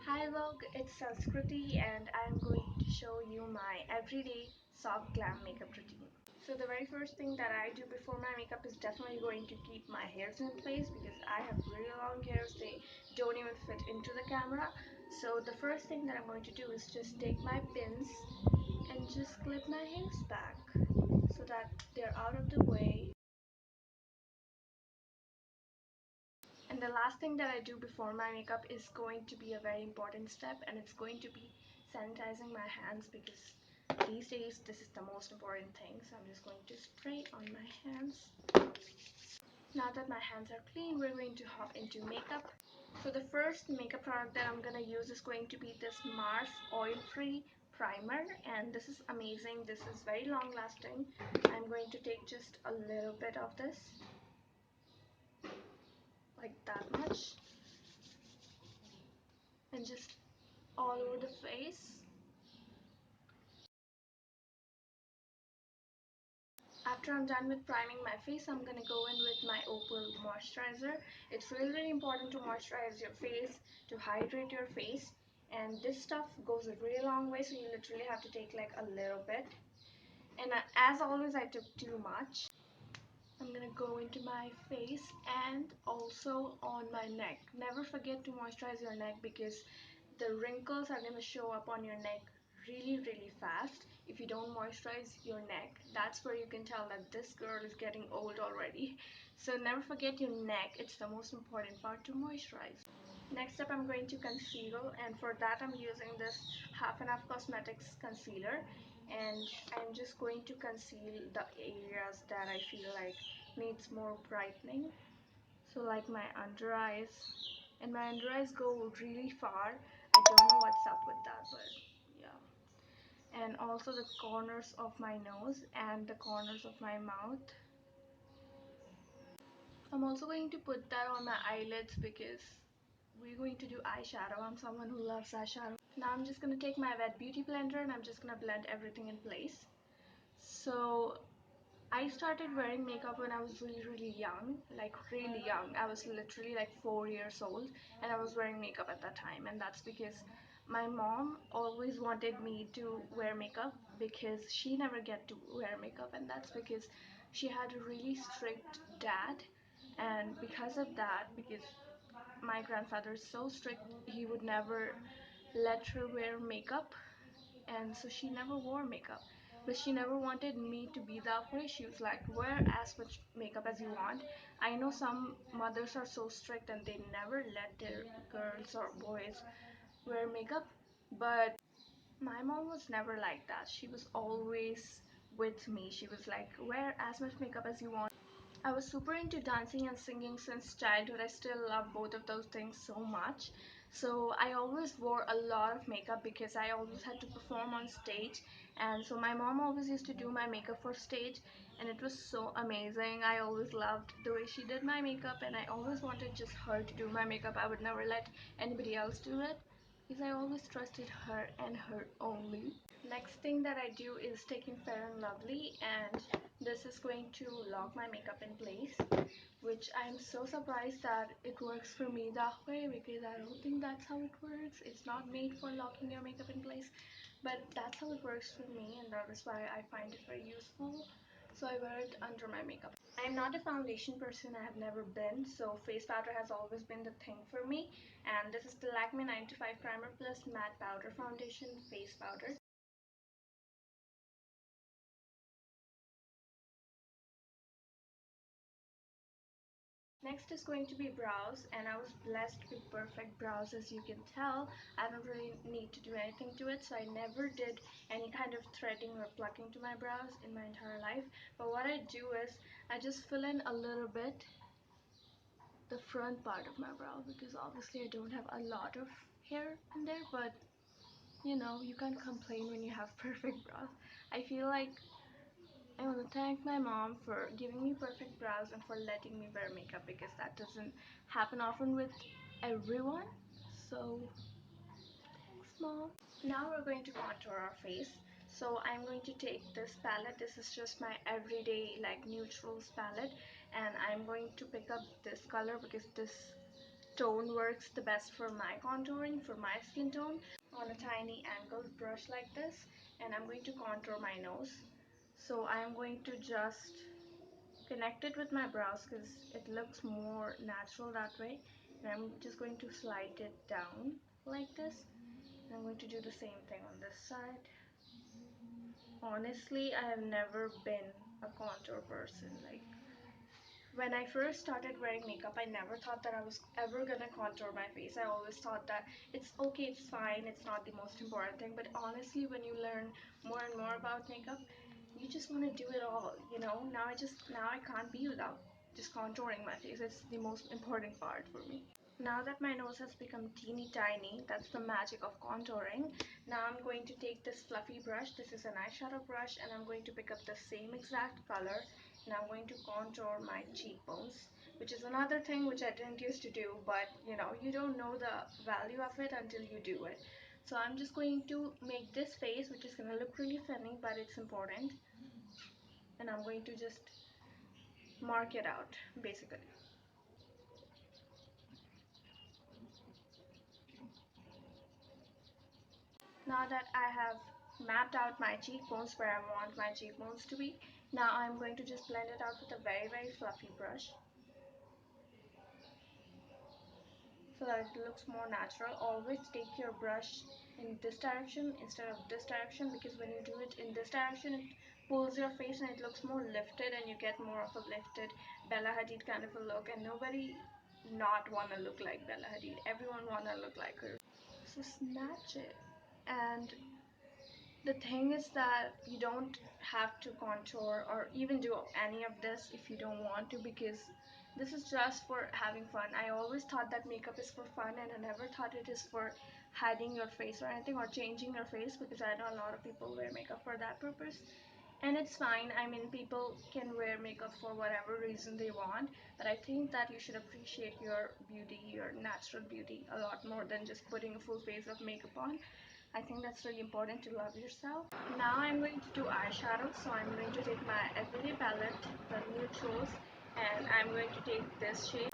Hi Vogue, it's Sanskriti and I'm going to show you my everyday soft glam makeup routine. So the very first thing that I do before my makeup is definitely going to keep my hairs in place because I have really long hairs, they don't even fit into the camera. So the first thing that I'm going to do is just take my pins and just clip my hairs back so that they're out of the way. And the last thing that I do before my makeup is going to be a very important step, and it's going to be sanitizing my hands because these days this is the most important thing. So I'm just going to spray on my hands. Now that my hands are clean, we're going to hop into makeup. So the first makeup product that I'm gonna use is going to be this Mars oil-free primer, and this is amazing. This is very long lasting. I'm going to take just a little bit of this, like that much, and just all over the face. After I'm done with priming my face, I'm gonna go in with my Opal moisturizer. It's really important to moisturize your face, to hydrate your face, and this stuff goes a really long way, so you literally have to take like a little bit. And as always, I took too much. I'm gonna go into my face and also on my neck. Never forget to moisturize your neck because the wrinkles are gonna show up on your neck really fast if you don't moisturize your neck. That's where you can tell that this girl is getting old already. So never forget your neck, it's the most important part to moisturize. Next up, I'm going to conceal, and for that I'm using this Half and Half Cosmetics concealer, and I'm just going to conceal the areas that I feel like needs more brightening. So like my under eyes, and my under eyes go really far. I don't know what's up with that, but yeah. And also the corners of my nose and the corners of my mouth. I'm also going to put that on my eyelids because we're going to do eyeshadow. I'm someone who loves eyeshadow. Now I'm just going to take my wet beauty blender and I'm just going to blend everything in place. So I started wearing makeup when I was really young, like really young. I was literally like 4 years old and I was wearing makeup at that time, and that's because my mom always wanted me to wear makeup because she never get to wear makeup, and that's because she had a really strict dad, and because of that, because my grandfather is so strict, he would never let her wear makeup, and so she never wore makeup. But she never wanted me to be that way. She was like, wear as much makeup as you want. I know some mothers are so strict and they never let their girls or boys wear makeup, but my mom was never like that. She was always with me. She was like, wear as much makeup as you want. I was super into dancing and singing since childhood. I still love both of those things so much. So I always wore a lot of makeup because I always had to perform on stage. And so my mom always used to do my makeup for stage, and it was so amazing. I always loved the way she did my makeup, and I always wanted just her to do my makeup. I would never let anybody else do it because I always trusted her and her only. Next thing that I do is taking Fair and Lovely, and this is going to lock my makeup in place, which I'm so surprised that it works for me that way because I don't think that's how it works. It's not made for locking your makeup in place, but that's how it works for me, and that is why I find it very useful. So I wear it under my makeup. I'm not a foundation person, I have never been, so face powder has always been the thing for me, and this is the Lakme 95 Primer Plus Matte Powder Foundation Face Powder. Next is going to be brows, and I was blessed with perfect brows, as you can tell. I don't really need to do anything to it, so I never did any kind of threading or plucking to my brows in my entire life. But what I do is I just fill in a little bit the front part of my brow because obviously I don't have a lot of hair in there, but you know, you can't complain when you have perfect brows. I feel like I want to thank my mom for giving me perfect brows and for letting me wear makeup because that doesn't happen often with everyone. So, thanks, mom. Now we're going to contour our face. So I'm going to take this palette. This is just my everyday like neutrals palette, and I'm going to pick up this color because this tone works the best for my contouring, for my skin tone, on a tiny angled brush like this, and I'm going to contour my nose. So I am going to just connect it with my brows because it looks more natural that way. And I'm just going to slide it down like this. And I'm going to do the same thing on this side. Honestly, I have never been a contour person. Like, when I first started wearing makeup, I never thought that I was ever gonna contour my face. I always thought that it's okay, it's fine, it's not the most important thing. But honestly, when you learn more and more about makeup, you just want to do it all, you know? Now I can't be without just contouring my face. It's the most important part for me. Now that my nose has become teeny tiny, that's the magic of contouring. Now I'm going to take this fluffy brush. This is an eyeshadow brush, and I'm going to pick up the same exact color, and I'm going to contour my cheekbones, which is another thing which I didn't used to do, but you don't know the value of it until you do it. So I'm just going to make this face, which is going to look really funny, but it's important, and I'm going to just mark it out basically. Now that I have mapped out my cheekbones where I want my cheekbones to be, now I'm going to just blend it out with a very fluffy brush so that it looks more natural. Always take your brush in this direction instead of this direction, because when you do it in this direction it pulls your face and it looks more lifted, and you get more of a lifted Bella Hadid kind of a look, and nobody not wanna look like Bella Hadid. Everyone wanna look like her. So snatch it. And the thing is that you don't have to contour or even do any of this if you don't want to, because this is just for having fun. I always thought that makeup is for fun, and I never thought it is for hiding your face or anything, or changing your face, because I know a lot of people wear makeup for that purpose. And it's fine. I mean, people can wear makeup for whatever reason they want, but I think that you should appreciate your beauty, your natural beauty, a lot more than just putting a full face of makeup on. I think that's really important to love yourself. Now I'm going to do eyeshadow, so I'm going to take my everyday palette, the neutrals, and I'm going to take this shade.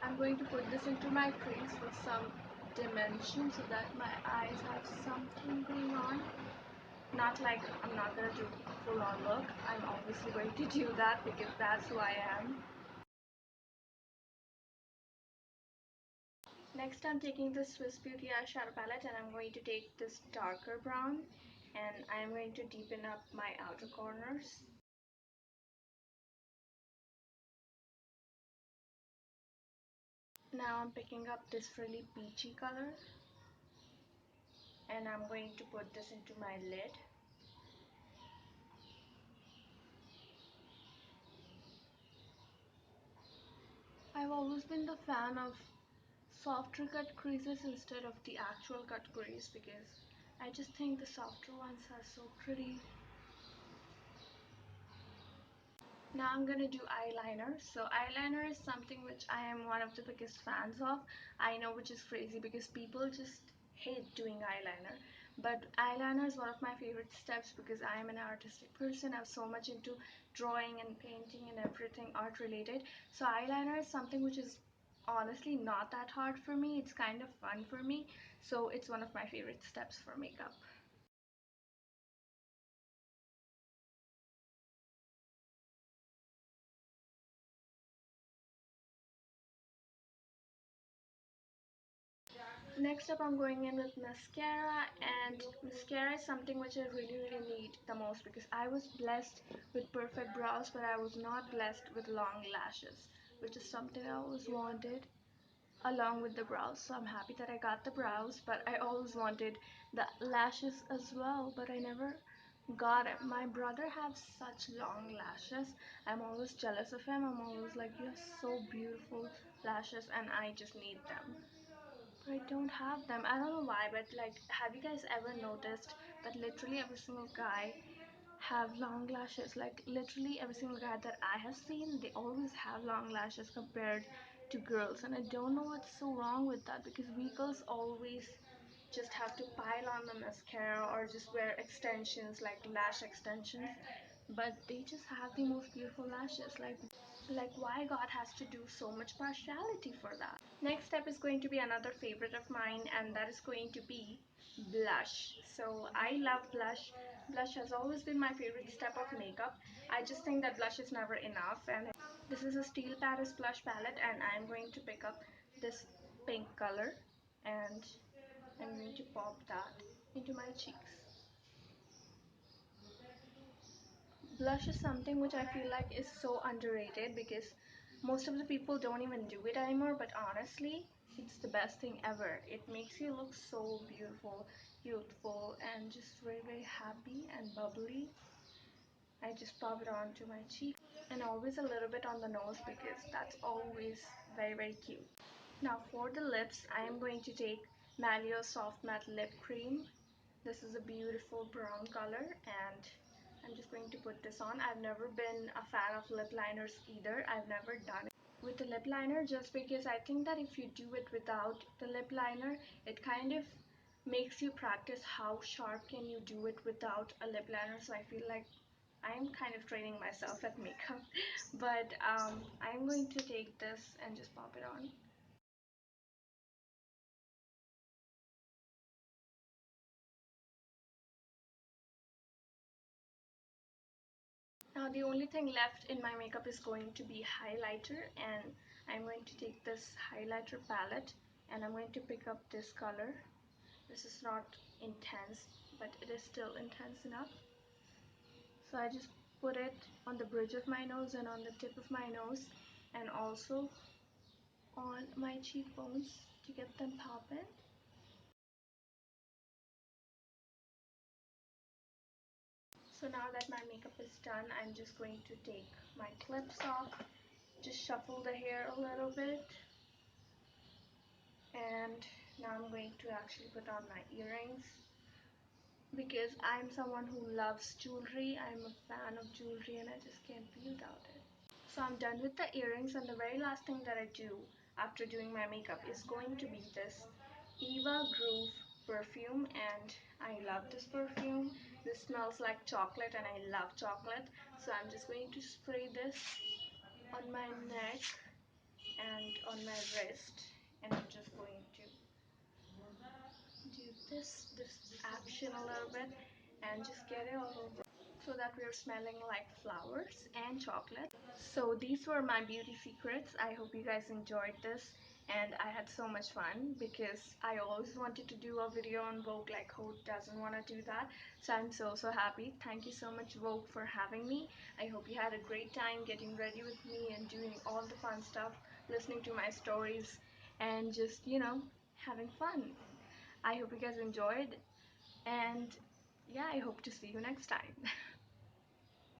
I'm going to put this into my crease with some dimension so that my eyes have something going on. Not like I'm not going to do a full on look. I'm obviously going to do that because that's who I am. Next, I'm taking the Swiss Beauty eyeshadow palette, and I'm going to take this darker brown, and I'm going to deepen up my outer corners. Now I'm picking up this really peachy color, and I'm going to put this into my lid. I've always been the fan of softer cut creases instead of the actual cut crease, because I just think the softer ones are so pretty. Now I'm gonna do eyeliner. So eyeliner is something which I am one of the biggest fans of. I know, which is crazy because people just hate doing eyeliner. But eyeliner is one of my favorite steps because I am an artistic person. I'm so much into drawing and painting and everything art related. So eyeliner is something which is honestly not that hard for me. It's kind of fun for me. So it's one of my favorite steps for makeup. Next up, I'm going in with mascara, and mascara is something which I really need the most because I was blessed with perfect brows, but I was not blessed with long lashes, which is something I always wanted along with the brows. So I'm happy that I got the brows, but I always wanted the lashes as well, but I never got it. My brother has such long lashes. I'm always jealous of him. I'm always like, you have so beautiful lashes, and I just need them. I don't have them. I don't know why, but like, have you guys ever noticed that literally every single guy have long lashes? Like, literally every single guy that I have seen, they always have long lashes compared to girls, and I don't know what's so wrong with that, because we girls always just have to pile on the mascara or just wear extensions like lash extensions, but they just have the most beautiful lashes. Like, Like, why God has to do so much partiality for that? Next step is going to be another favorite of mine, and that is going to be blush. So I love blush. Blush has always been my favorite step of makeup. I just think that blush is never enough, and this is a Steel Paris blush palette, and I'm going to pick up this pink color, and I'm going to pop that into my cheeks. Blush is something which I feel like is so underrated because most of the people don't even do it anymore, but honestly, it's the best thing ever. It makes you look so beautiful, youthful, and just very, very happy and bubbly. I just pop it onto my cheek and always a little bit on the nose because that's always very, very cute. Now for the lips, I am going to take Malio Soft Matte Lip Cream. This is a beautiful brown color, and I'm just going to put this on. I've never been a fan of lip liners either. I've never done it with the lip liner just because I think that if you do it without the lip liner, it kind of makes you practice how sharp can you do it without a lip liner. So I feel like I'm kind of training myself at makeup. But I'm going to take this and just pop it on. Now the only thing left in my makeup is going to be highlighter, and I'm going to take this highlighter palette and I'm going to pick up this color. This is not intense, but it is still intense enough. So I just put it on the bridge of my nose and on the tip of my nose and also on my cheekbones to get them popping. So now that my makeup is done, I'm just going to take my clips off, just shuffle the hair a little bit, and now I'm going to actually put on my earrings because I'm someone who loves jewelry. I'm a fan of jewelry and I just can't be without it. So I'm done with the earrings, and the very last thing that I do after doing my makeup is going to be this Eva Groove perfume, and I love this perfume. This smells like chocolate and I love chocolate. So I'm just going to spray this on my neck and on my wrist, and I'm just going to do this action a little bit and just get it all over so that we're smelling like flowers and chocolate. So these were my beauty secrets. I hope you guys enjoyed this, and I had so much fun because I always wanted to do a video on Vogue. Like, who doesn't want to do that? So I'm so happy. Thank you so much, Vogue, for having me. I hope you had a great time getting ready with me and doing all the fun stuff, listening to my stories, and just, having fun. I hope you guys enjoyed, and yeah, I hope to see you next time.